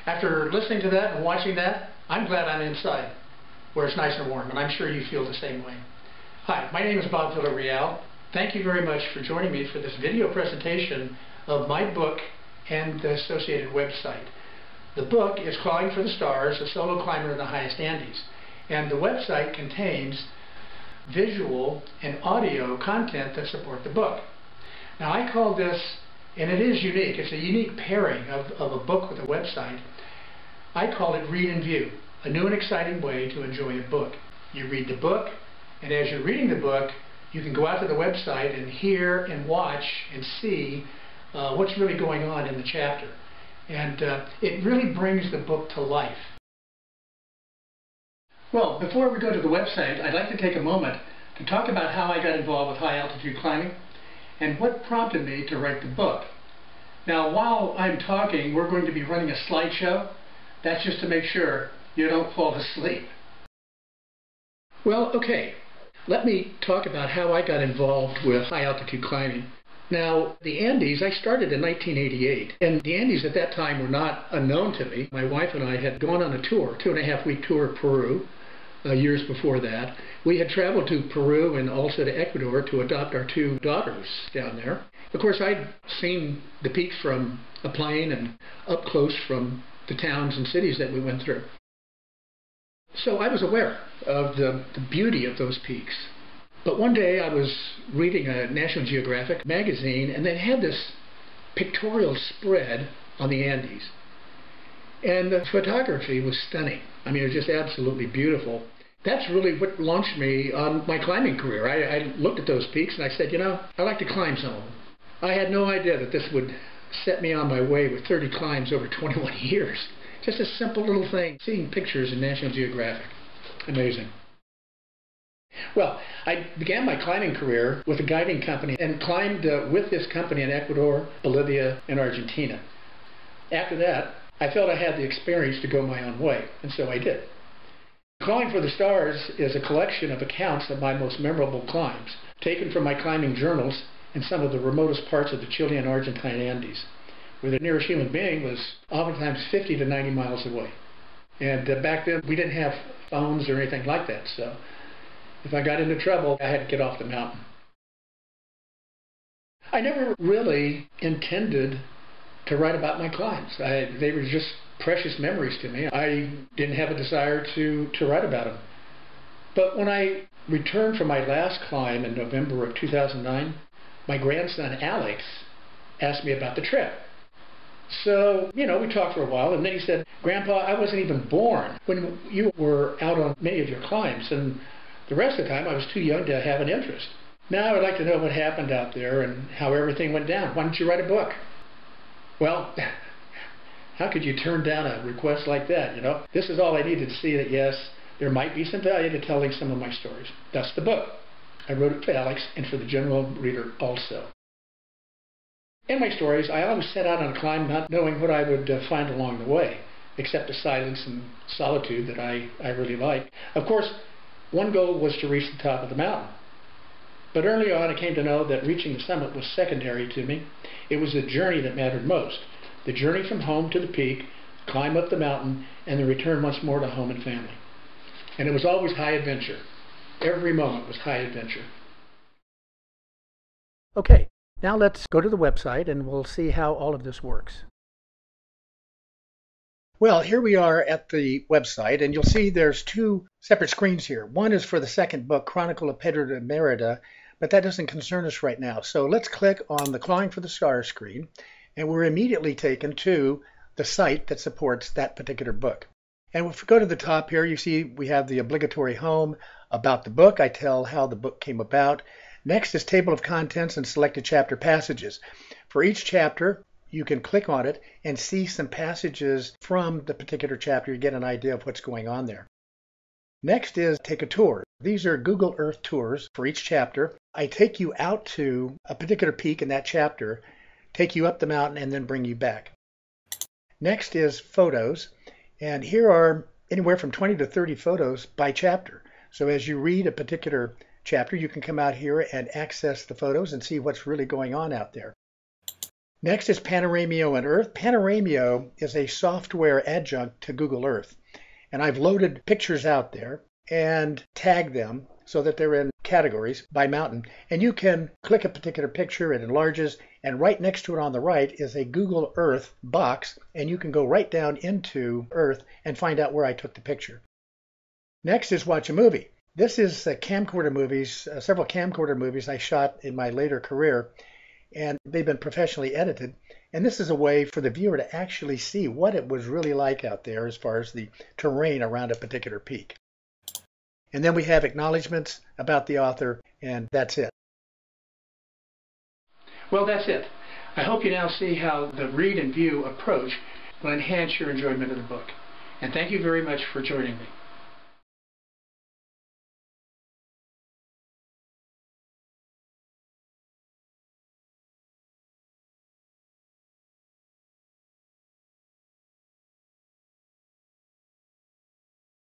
after listening to that and watching that, I'm glad I'm inside, where it's nice and warm, and I'm sure you feel the same way. Hi, my name is Bob Villarreal. Thank you very much for joining me for this video presentation of my book and the associated website. The book is Climbing for the Stars, A Solo Climber in the Highest Andes, and the website contains visual and audio content that support the book. Now I call this, and it is unique, it's a unique pairing of a book with a website. I call it Read and View, a new and exciting way to enjoy a book. You read the book, and as you're reading the book, you can go out to the website and hear and watch and see what's really going on in the chapter. And it really brings the book to life. Well, before we go to the website, I'd like to take a moment to talk about how I got involved with high altitude climbing and what prompted me to write the book. Now, while I'm talking, we're going to be running a slideshow. That's just to make sure you don't fall asleep. Well, okay, let me talk about how I got involved with high altitude climbing. Now, the Andes, I started in 1988, and the Andes at that time were not unknown to me. My wife and I had gone on a tour, 2.5-week tour of Peru, years before that. We had traveled to Peru and also to Ecuador to adopt our 2 daughters down there. Of course, I'd seen the peaks from a plane and up close from the towns and cities that we went through. So I was aware of the beauty of those peaks. But one day I was reading a National Geographic magazine, and they had this pictorial spread on the Andes. And the photography was stunning. I mean, it was just absolutely beautiful. That's really what launched me on my climbing career. I looked at those peaks and I said, you know, I'd like to climb some of them. I had no idea that this would set me on my way with 30 climbs over 21 years. Just a simple little thing, seeing pictures in National Geographic. Amazing. Well, I began my climbing career with a guiding company and climbed with this company in Ecuador, Bolivia, and Argentina. After that, I felt I had the experience to go my own way, and so I did. Climbing for the Stars is a collection of accounts of my most memorable climbs, taken from my climbing journals in some of the remotest parts of the Chilean and Argentine Andes, where the nearest human being was oftentimes 50 to 90 miles away. And back then, we didn't have phones or anything like that, so if I got into trouble, I had to get off the mountain. I never really intended to write about my climbs. They were just precious memories to me. I didn't have a desire to write about them. But when I returned from my last climb in November of 2009, my grandson Alex asked me about the trip. So, you know, we talked for a while, and then he said, Grandpa, I wasn't even born when you were out on many of your climbs, and the rest of the time I was too young to have an interest. Now I would like to know what happened out there and how everything went down. Why don't you write a book? Well, how could you turn down a request like that, you know? This is all I needed to see that, yes, there might be some value to telling some of my stories. That's the book. I wrote it for Alex and for the general reader also. In my stories, I always set out on a climb not knowing what I would find along the way, except the silence and solitude that I really like. Of course, one goal was to reach the top of the mountain. But early on, I came to know that reaching the summit was secondary to me. It was the journey that mattered most. The journey from home to the peak, climb up the mountain, and the return once more to home and family. And it was always high adventure. Every moment was high adventure. Okay, now let's go to the website and we'll see how all of this works. Well, here we are at the website, and you'll see there's 2 separate screens here. One is for the second book, Chronicle of Pedro de Merida, but that doesn't concern us right now. So let's click on the Climbing for the Stars screen, and we're immediately taken to the site that supports that particular book. And if we go to the top here, you see we have the obligatory home about the book. I tell how the book came about. Next is table of contents and selected chapter passages. For each chapter, you can click on it and see some passages from the particular chapter. You get an idea of what's going on there. Next is take a tour. These are Google Earth tours for each chapter. I take you out to a particular peak in that chapter, take you up the mountain, and then bring you back. Next is photos, and here are anywhere from 20 to 30 photos by chapter. So as you read a particular chapter, you can come out here and access the photos and see what's really going on out there. Next is Panoramio and Earth. Panoramio is a software adjunct to Google Earth. And I've loaded pictures out there and tagged them so that they're in categories by mountain. And you can click a particular picture, it enlarges, and right next to it on the right is a Google Earth box, and you can go right down into Earth and find out where I took the picture. Next is Watch a Movie. This is camcorder movies, several camcorder movies I shot in my later career, and they've been professionally edited. And this is a way for the viewer to actually see what it was really like out there as far as the terrain around a particular peak. And then we have acknowledgments about the author, and that's it. Well, that's it. I hope you now see how the read and view approach will enhance your enjoyment of the book. And thank you very much for joining me.